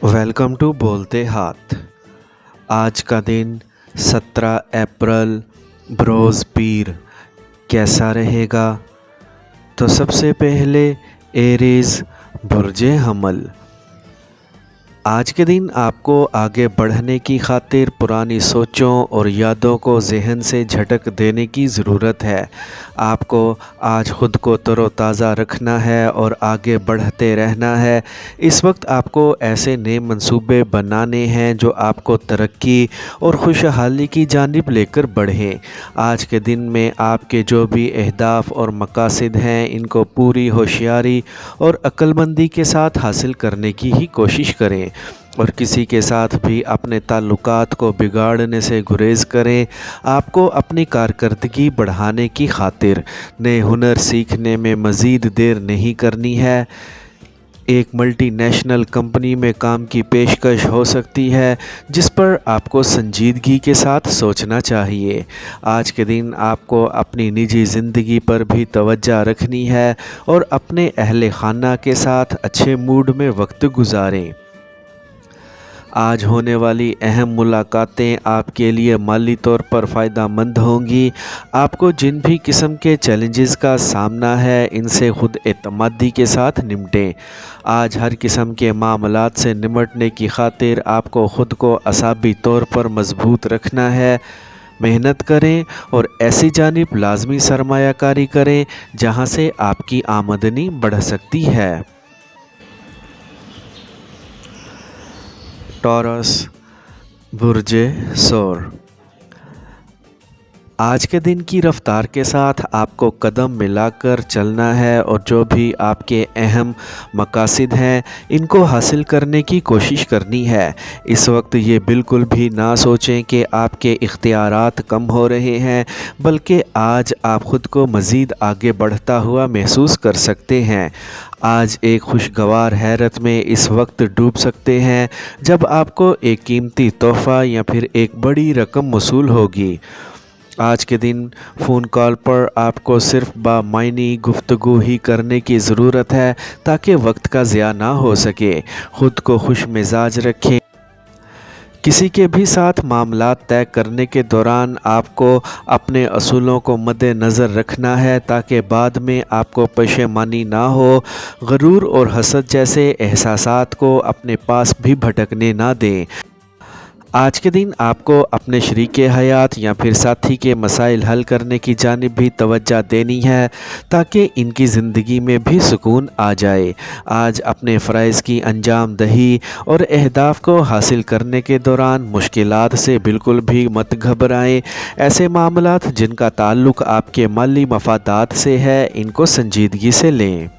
Welcome to बोलते हाथ। आज का दिन 17 अप्रैल बरोज़ पीर कैसा रहेगा? तो सबसे पहले एरीज़ बुर्जे हमल। आज के दिन आपको आगे बढ़ने की खातिर पुरानी सोचों और यादों को ज़हन से झटक देने की ज़रूरत है। आपको आज ख़ुद को तरोताज़ा रखना है और आगे बढ़ते रहना है। इस वक्त आपको ऐसे नए मंसूबे बनाने हैं जो आपको तरक्की और खुशहाली की जानिब लेकर बढ़ें। आज के दिन में आपके जो भी अहदाफ़ और मकासद हैं, इनको पूरी होशियारी और अक्लमंदी के साथ हासिल करने की ही कोशिश करें और किसी के साथ भी अपने ताल्लुकात को बिगाड़ने से गुरेज़ करें। आपको अपनी कारकर्दगी बढ़ाने की खातिर नए हुनर सीखने में मज़ीद देर नहीं करनी है। एक मल्टी नेशनल कंपनी में काम की पेशकश हो सकती है जिस पर आपको संजीदगी के साथ सोचना चाहिए। आज के दिन आपको अपनी निजी ज़िंदगी पर भी तवज्जो रखनी है और अपने अहले खाना के साथ अच्छे मूड में वक्त गुजारें। आज होने वाली अहम मुलाकातें आपके लिए माली तौर पर फ़ायदा मंद होंगी। आपको जिन भी किस्म के चैलेंजेस का सामना है, इनसे खुद एतमादी के साथ निपटें। आज हर किस्म के मामलात से निपटने की खातिर आपको ख़ुद को असाबी तौर पर मजबूत रखना है। मेहनत करें और ऐसी जानिब लाजमी सरमायाकारी करें जहां से आपकी आमदनी बढ़ सकती है। टॉरस बुर्जे सौर। आज के दिन की रफ्तार के साथ आपको कदम मिलाकर चलना है और जो भी आपके अहम मकासद हैं, इनको हासिल करने की कोशिश करनी है। इस वक्त ये बिल्कुल भी ना सोचें कि आपके इख्तियारात कम हो रहे हैं, बल्कि आज आप ख़ुद को मज़ीद आगे बढ़ता हुआ महसूस कर सकते हैं। आज एक खुशगवार हैरत में इस वक्त डूब सकते हैं जब आपको एक कीमती तोहफ़ा या फिर एक बड़ी रकम मौसूल होगी। आज के दिन फ़ोन कॉल पर आपको सिर्फ बामायनी गुफ्तगू ही करने की ज़रूरत है ताकि वक्त का ज़िया ना हो सके। ख़ुद को खुश मिजाज रखें। किसी के भी साथ मामलात तय करने के दौरान आपको अपने असूलों को मद्देनज़र रखना है ताकि बाद में आपको परेशानी ना हो। गरूर और हसद जैसे एहसासात को अपने पास भी भटकने ना दें। आज के दिन आपको अपने शरीके हयात या फिर साथी के मसाइल हल करने की जानिब भी तवज्जो देनी है ताकि इनकी ज़िंदगी में भी सुकून आ जाए। आज अपने फ़राइज़ की अंजाम दही और अहदाफ़ को हासिल करने के दौरान मुश्किलात से बिल्कुल भी मत घबराएं। ऐसे मामलात जिनका ताल्लुक़ आपके माली मफादात से है, इनको संजीदगी से लें।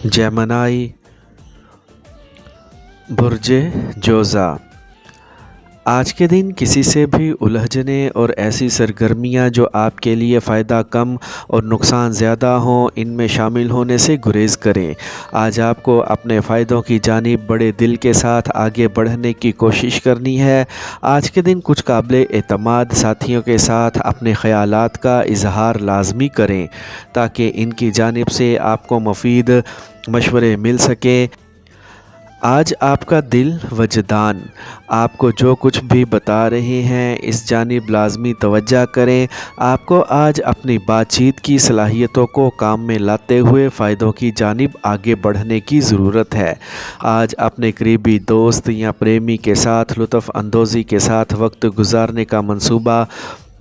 जेमिनी बुर्जे जोज़ा। आज के दिन किसी से भी उलझने और ऐसी सरगर्मियां जो आपके लिए फ़ायदा कम और नुकसान ज़्यादा हों, इनमें शामिल होने से गुरेज़ करें। आज आपको अपने फ़ायदों की जानिब बड़े दिल के साथ आगे बढ़ने की कोशिश करनी है। आज के दिन कुछ काबिल एतमाद साथियों के साथ अपने ख़यालात का इजहार लाजमी करें ताकि इनकी जानिब से आपको मुफीद मशवरे मिल सके। आज आपका दिल वजदान आपको जो कुछ भी बता रहे हैं, इस जानिब लाजमी तवज्जो करें। आपको आज अपनी बातचीत की सलाहियतों को काम में लाते हुए फ़ायदों की जानिब आगे बढ़ने की ज़रूरत है। आज अपने करीबी दोस्त या प्रेमी के साथ लुत्फ़ अंदोज़ी के साथ वक्त गुजारने का मंसूबा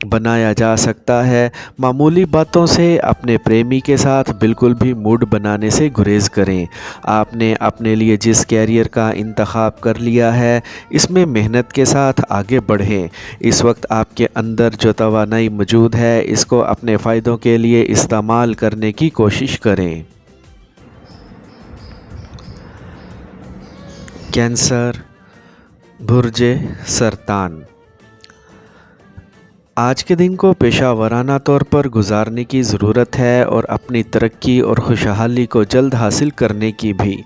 बनाया जा सकता है। मामूली बातों से अपने प्रेमी के साथ बिल्कुल भी मूड बनाने से गुरेज़ करें। आपने अपने लिए जिस कैरियर का इंतखाब कर लिया है, इसमें मेहनत के साथ आगे बढ़ें। इस वक्त आपके अंदर जो तवानाई मौजूद है, इसको अपने फ़ायदों के लिए इस्तेमाल करने की कोशिश करें। कैंसर बुर्जे सरतान। آج کے دن کو پیشہ ورانہ طور پر گزارنے کی ضرورت ہے اور اپنی ترقی اور خوشحالی کو جلد حاصل کرنے کی بھی۔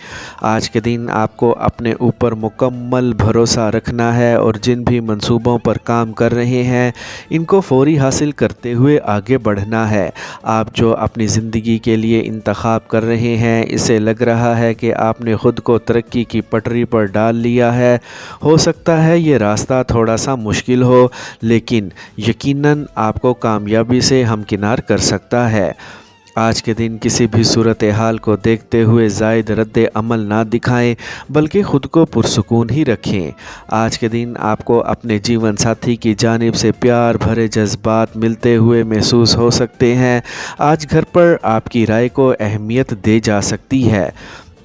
آج کے دن آپ کو اپنے اوپر مکمل بھروسہ رکھنا ہے اور جن بھی منصوبوں پر کام کر رہے ہیں ان کو فوری حاصل کرتے ہوئے آگے بڑھنا ہے۔ آپ جو اپنی زندگی کے لیے انتخاب کر رہے ہیں اسے لگ رہا ہے کہ آپ نے خود کو ترقی کی پٹری پر ڈال لیا ہے۔ ہو سکتا ہے یہ راستہ تھوڑا سا مشکل ہو، لیکن یقیناً آپ کو کامیابی سے ہمکنار کر سکتا ہے۔ آج کے دن کسی بھی صورتحال کو دیکھتے ہوئے زائد رد عمل نہ دکھائیں بلکہ خود کو پرسکون ہی رکھیں۔ آج کے دن آپ کو اپنے جیون ساتھی کی جانب سے پیار بھرے جذبات ملتے ہوئے محسوس ہو سکتے ہیں۔ آج گھر پر آپ کی رائے کو اہمیت دی جا سکتی ہے۔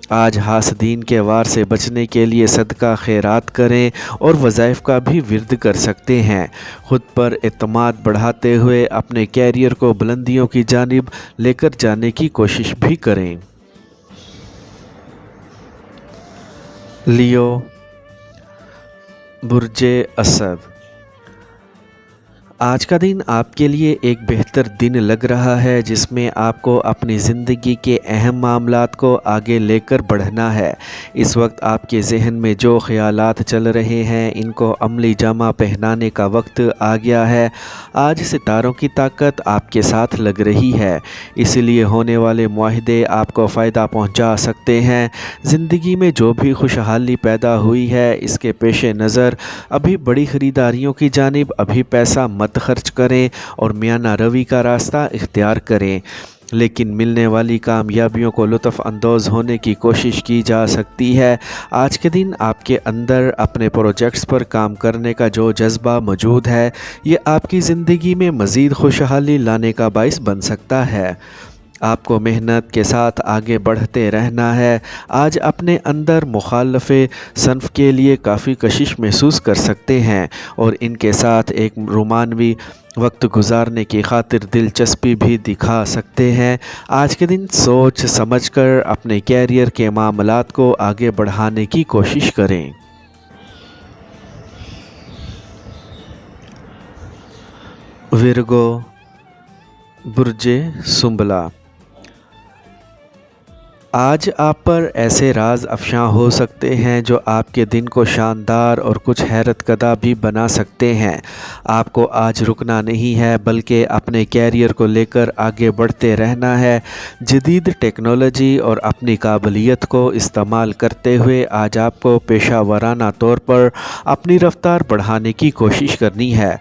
آج حاسدین کے وار سے بچنے کے لیے صدقہ خیرات کریں اور وظائف کا بھی ورد کر سکتے ہیں۔ خود پر اعتماد بڑھاتے ہوئے اپنے کیریئر کو بلندیوں کی جانب لے کر جانے کی کوشش بھی کریں۔ لیو، برج اسد۔ آج کا دن آپ کے لیے ایک بہتر دن لگ رہا ہے جس میں آپ کو اپنی زندگی کے اہم معاملات کو آگے لے کر بڑھنا ہے۔ اس وقت آپ کے ذہن میں جو خیالات چل رہے ہیں ان کو عملی جامہ پہنانے کا وقت آ گیا ہے۔ آج ستاروں کی طاقت آپ کے ساتھ لگ رہی ہے، اس لیے ہونے والے معاہدے آپ کو فائدہ پہنچا سکتے ہیں۔ زندگی میں جو بھی خوشحالی پیدا ہوئی ہے اس کے پیش نظر ابھی بڑی خریداریوں کی جانب ابھی پیسہ مت خرچ کریں اور میانہ روی کا راستہ اختیار کریں، لیکن ملنے والی کامیابیوں کو لطف اندوز ہونے کی کوشش کی جا سکتی ہے۔ آج کے دن آپ کے اندر اپنے پروجیکٹس پر کام کرنے کا جو جذبہ موجود ہے یہ آپ کی زندگی میں مزید خوشحالی لانے کا باعث بن سکتا ہے۔ آپ کو محنت کے ساتھ آگے بڑھتے رہنا ہے۔ آج اپنے اندر مخالف صنف کے لیے کافی کشش محسوس کر سکتے ہیں اور ان کے ساتھ ایک رومانوی وقت گزارنے کی خاطر دلچسپی بھی دکھا سکتے ہیں۔ آج کے دن سوچ سمجھ کر اپنے کیریئر کے معاملات کو آگے بڑھانے کی کوشش کریں۔ ورگو، برج سنبلہ۔ آج آپ پر ایسے راز افشاں ہو سکتے ہیں جو آپ کے دن کو شاندار اور کچھ حیرت زدہ بھی بنا سکتے ہیں۔ آپ کو آج رکنا نہیں ہے بلکہ اپنے کیریئر کو لے کر آگے بڑھتے رہنا ہے۔ جدید ٹیکنالوجی اور اپنی قابلیت کو استعمال کرتے ہوئے آج آپ کو پیشہ ورانہ طور پر اپنی رفتار بڑھانے کی کوشش کرنی ہے۔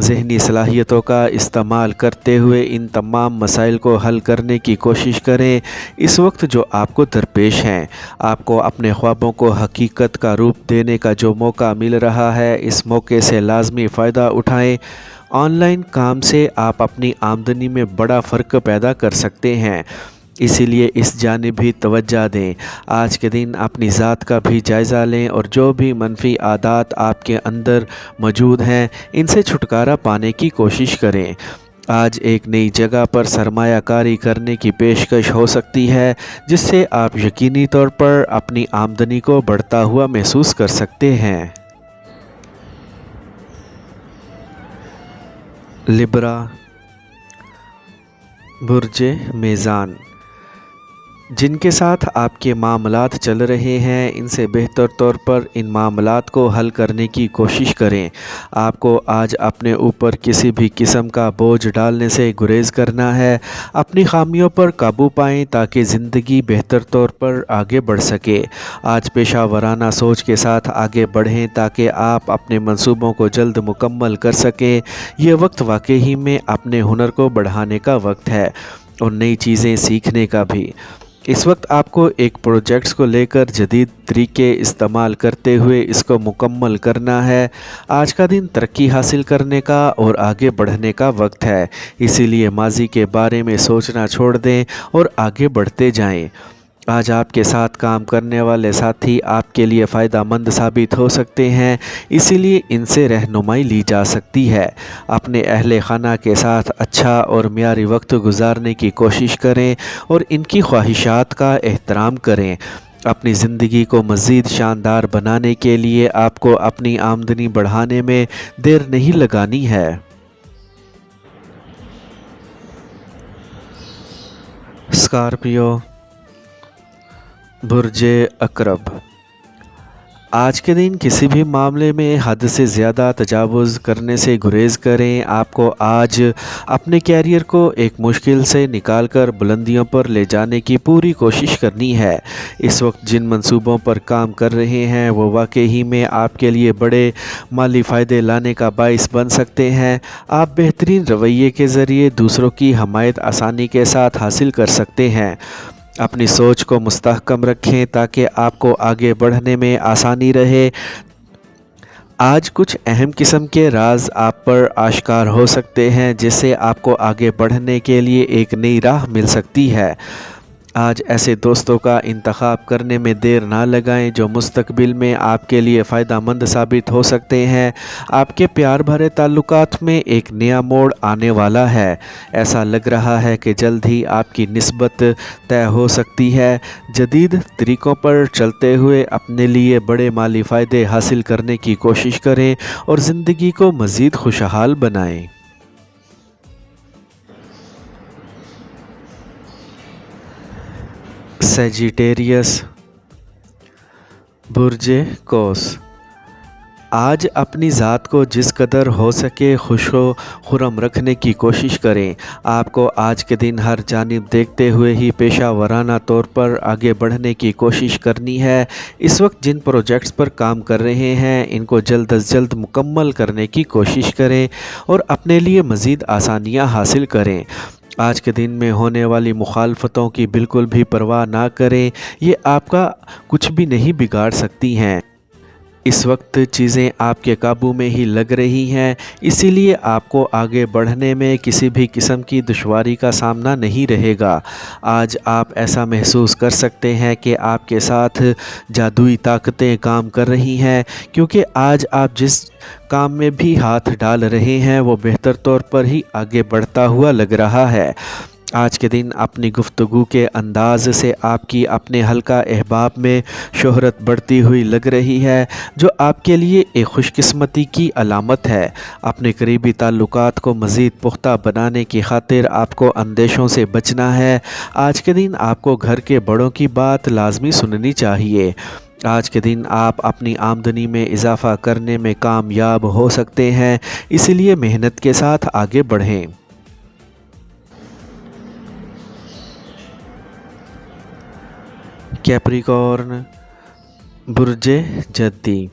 ذہنی صلاحیتوں کا استعمال کرتے ہوئے ان تمام مسائل کو حل کرنے کی کوشش کریں۔ اس وقت جو آپ کو درپیش ہیں، آپ کو اپنے خوابوں کو حقیقت کا روپ دینے کا جو موقع مل رہا ہے اس موقع سے لازمی فائدہ اٹھائیں۔ آن لائن کام سے آپ اپنی آمدنی میں بڑا فرق پیدا کر سکتے ہیں، اسی لیے اس جانب بھی توجہ دیں۔ آج کے دن اپنی ذات کا بھی جائزہ لیں اور جو بھی منفی عادات آپ کے اندر موجود ہیں ان سے چھٹکارا پانے کی کوشش کریں۔ آج ایک نئی جگہ پر سرمایہ کاری کرنے کی پیشکش ہو سکتی ہے جس سے آپ یقینی طور پر اپنی آمدنی کو بڑھتا ہوا محسوس کر سکتے ہیں۔ لبرا، برج میزان۔ جن کے ساتھ آپ کے معاملات چل رہے ہیں ان سے بہتر طور پر ان معاملات کو حل کرنے کی کوشش کریں۔ آپ کو آج اپنے اوپر کسی بھی قسم کا بوجھ ڈالنے سے گریز کرنا ہے۔ اپنی خامیوں پر قابو پائیں تاکہ زندگی بہتر طور پر آگے بڑھ سکے۔ آج پیشہ ورانہ سوچ کے ساتھ آگے بڑھیں تاکہ آپ اپنے منصوبوں کو جلد مکمل کر سکیں۔ یہ وقت واقعی میں اپنے ہنر کو بڑھانے کا وقت ہے اور نئی چیزیں سیکھنے کا بھی۔ اس وقت آپ کو ایک پروجیکٹس کو لے کر جدید طریقے استعمال کرتے ہوئے اس کو مکمل کرنا ہے۔ آج کا دن ترقی حاصل کرنے کا اور آگے بڑھنے کا وقت ہے، اسی لیے ماضی کے بارے میں سوچنا چھوڑ دیں اور آگے بڑھتے جائیں۔ آج آپ کے ساتھ کام کرنے والے ساتھی آپ کے لیے فائدہ مند ثابت ہو سکتے ہیں، اسی لیے ان سے رہنمائی لی جا سکتی ہے۔ اپنے اہل خانہ کے ساتھ اچھا اور معیاری وقت گزارنے کی کوشش کریں اور ان کی خواہشات کا احترام کریں۔ اپنی زندگی کو مزید شاندار بنانے کے لیے آپ کو اپنی آمدنی بڑھانے میں دیر نہیں لگانی ہے۔ स्कॉर्पियो, बुर्ज अकरब। आज के दिन किसी भी मामले में हद से ज़्यादा तजावुज़ करने से गुरेज़ करें। आपको आज अपने कैरियर को एक मुश्किल से निकालकर बुलंदियों पर ले जाने की पूरी कोशिश करनी है। इस वक्त जिन मंसूबों पर काम कर रहे हैं वो वाकई में आपके लिए बड़े माली फ़ायदे लाने का बाइस बन सकते हैं। आप बेहतरीन रवैये के ज़रिए दूसरों की हमायत आसानी के साथ हासिल कर सकते हैं। अपनी सोच को मुस्तहकम रखें ताकि आपको आगे बढ़ने में आसानी रहे। आज कुछ अहम किस्म के राज आप पर आश्कार हो सकते हैं जिससे आपको आगे बढ़ने के लिए एक नई राह मिल सकती है। आज ऐसे दोस्तों का इंतखाब करने में देर ना लगाएं जो मुस्तकबिल में आपके लिए फ़ायदा मंद साबित हो सकते हैं। आपके प्यार भरे ताल्लुकात में एक नया मोड़ आने वाला है। ऐसा लग रहा है कि जल्द ही आपकी निस्बत तय हो सकती है। जदीद तरीक़ों पर चलते हुए अपने लिए बड़े माली फ़ायदे हासिल करने की कोशिश करें और ज़िंदगी को मज़ीद खुशहाल बनाएं। सेजिटेरियस, बुर्ज कौस। आज अपनी ज़ात को जिस कदर हो सके खुशो खुरम रखने की कोशिश करें। आपको आज के दिन हर जानिब देखते हुए ही पेशा वराना तौर पर आगे बढ़ने की कोशिश करनी है। इस वक्त जिन प्रोजेक्ट्स पर काम कर रहे हैं इनको जल्द अज जल्द मुकम्मल करने की कोशिश करें और अपने लिए मज़ीद आसानियाँ हासिल करें। आज के दिन में होने वाली मुखालफतों की बिल्कुल भी परवाह ना करें, ये आपका कुछ भी नहीं बिगाड़ सकती हैं। इस वक्त चीज़ें आपके काबू में ही लग रही हैं, इसीलिए आपको आगे बढ़ने में किसी भी किस्म की दुश्वारी का सामना नहीं रहेगा। आज आप ऐसा महसूस कर सकते हैं कि आपके साथ जादुई ताकतें काम कर रही हैं, क्योंकि आज आप जिस काम में भी हाथ डाल रहे हैं वो बेहतर तौर पर ही आगे बढ़ता हुआ लग रहा है। आज के दिन अपनी गुफ्तगू के अंदाज से आपकी अपने हल्का अहबाब में शोहरत बढ़ती हुई लग रही है, जो आपके लिए एक खुशकिस्मती की अलामत है। अपने करीबी ताल्लुकात को मज़ीद पुख्ता बनाने की खातिर आपको अंदेशों से बचना है। आज के दिन आपको घर के बड़ों की बात लाजमी सुननी चाहिए। आज के दिन आप अपनी आमदनी में इजाफ़ा करने में कामयाब हो सकते हैं, इसलिए मेहनत के साथ आगे बढ़ें। कैप्रिकॉर्न, बुर्ज जद्दी।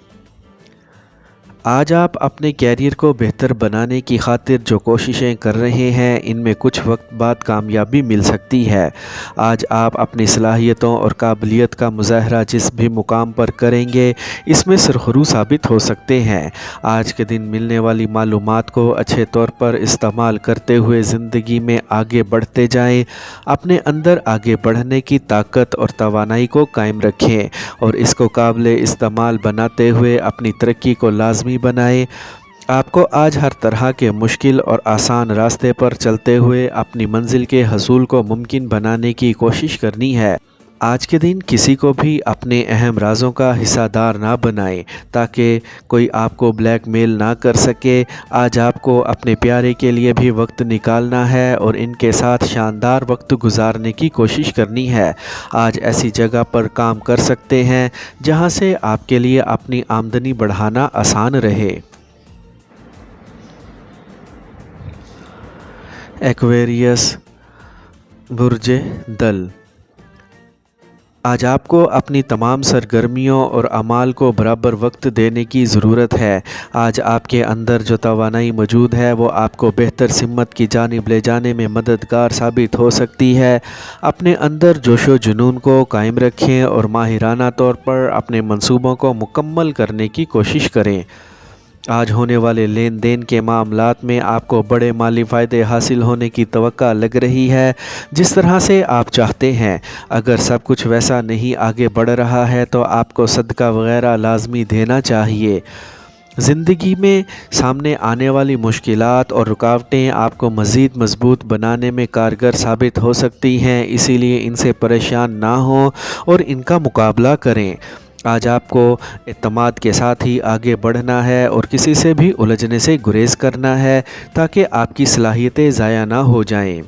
आज आप अपने कैरियर को बेहतर बनाने की खातिर जो कोशिशें कर रहे हैं इनमें कुछ वक्त बाद कामयाबी मिल सकती है। आज आप अपनी सलाहियतों और काबिलियत का मुज़ाहरा जिस भी मुकाम पर करेंगे इसमें सरखरू साबित हो सकते हैं। आज के दिन मिलने वाली मालूमात को अच्छे तौर पर इस्तेमाल करते हुए ज़िंदगी में आगे बढ़ते जाएं। अपने अंदर आगे बढ़ने की ताकत और तवानाई को कायम रखें और इसको काबिल इस्तेमाल बनाते हुए अपनी तरक्की को लाजमी बनाएं। आपको आज हर तरह के मुश्किल और आसान रास्ते पर चलते हुए अपनी मंजिल के हसूल को मुमकिन बनाने की कोशिश करनी है। आज के दिन किसी को भी अपने अहम राज़ों का हिस्सादार ना बनाएं ताकि कोई आपको ब्लैकमेल ना कर सके। आज आपको अपने प्यारे के लिए भी वक्त निकालना है और इनके साथ शानदार वक्त गुजारने की कोशिश करनी है। आज ऐसी जगह पर काम कर सकते हैं जहां से आपके लिए अपनी आमदनी बढ़ाना आसान रहे। एक्वेरियस, बुर्ज दल। आज आपको अपनी तमाम सरगर्मियों और अमाल को बराबर वक्त देने की ज़रूरत है। आज आपके अंदर जो तवानाई मौजूद है वो आपको बेहतर सिमत की जानिब ले जाने में मददगार साबित हो सकती है। अपने अंदर जोशो जुनून को कायम रखें और माहिराना तौर पर अपने मंसूबों को मुकम्मल करने की कोशिश करें। आज होने वाले लेन देन के मामलात में आपको बड़े माली फ़ायदे हासिल होने की तवक्का लग रही है जिस तरह से आप चाहते हैं। अगर सब कुछ वैसा नहीं आगे बढ़ रहा है तो आपको सदका वगैरह लाजमी देना चाहिए। ज़िंदगी में सामने आने वाली मुश्किलात और रुकावटें आपको मज़ीद मजबूत बनाने में कारगर साबित हो सकती हैं, इसीलिए इनसे परेशान ना हों और इनका मुकाबला करें। आज आपको एतमाद के साथ ही आगे बढ़ना है और किसी से भी उलझने से गुरेज करना है ताकि आपकी सलाहियतें ज़ाया ना हो जाएं।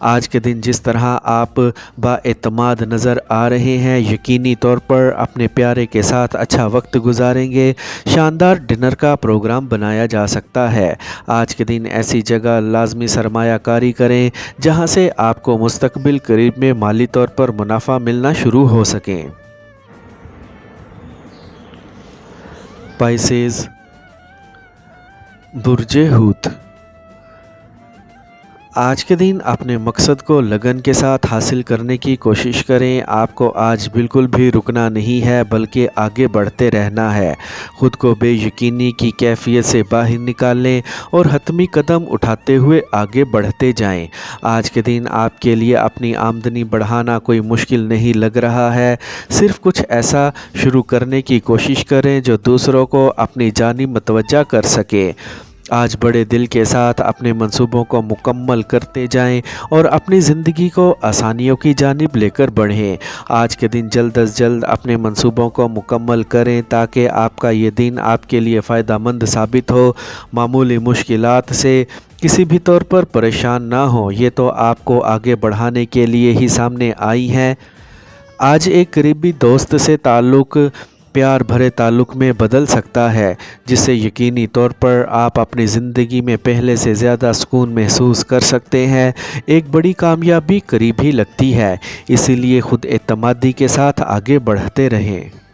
آج کے دن جس طرح آپ بااعتماد نظر آ رہے ہیں، یقینی طور پر اپنے پیارے کے ساتھ اچھا وقت گزاریں گے۔ شاندار ڈنر کا پروگرام بنایا جا سکتا ہے۔ آج کے دن ایسی جگہ لازمی سرمایہ کاری کریں جہاں سے آپ کو مستقبل قریب میں مالی طور پر منافع ملنا شروع ہو سکے۔ پائسیز، برج حوت، آج کے دن اپنے مقصد کو لگن کے ساتھ حاصل کرنے کی کوشش کریں۔ آپ کو آج بالکل بھی رکنا نہیں ہے بلکہ آگے بڑھتے رہنا ہے۔ خود کو بے یقینی کی کیفیت سے باہر نکالیں اور حتمی قدم اٹھاتے ہوئے آگے بڑھتے جائیں۔ آج کے دن آپ کے لیے اپنی آمدنی بڑھانا کوئی مشکل نہیں لگ رہا ہے۔ صرف کچھ ایسا شروع کرنے کی کوشش کریں جو دوسروں کو اپنی جانب متوجہ کر سکے۔ آج بڑے دل کے ساتھ اپنے منصوبوں کو مکمل کرتے جائیں اور اپنی زندگی کو آسانیوں کی جانب لے کر بڑھیں۔ آج کے دن جلد از جلد اپنے منصوبوں کو مکمل کریں تاکہ آپ کا یہ دن آپ کے لیے فائدہ مند ثابت ہو۔ معمولی مشکلات سے کسی بھی طور پر پریشان نہ ہوں، یہ تو آپ کو آگے بڑھانے کے لیے ہی سامنے آئی ہیں۔ آج ایک قریبی دوست سے تعلق پیار بھرے تعلق میں بدل سکتا ہے، جس سے یقینی طور پر آپ اپنی زندگی میں پہلے سے زیادہ سکون محسوس کر سکتے ہیں۔ ایک بڑی کامیابی قریب ہی لگتی ہے، اسی لیے خود اعتمادی کے ساتھ آگے بڑھتے رہیں۔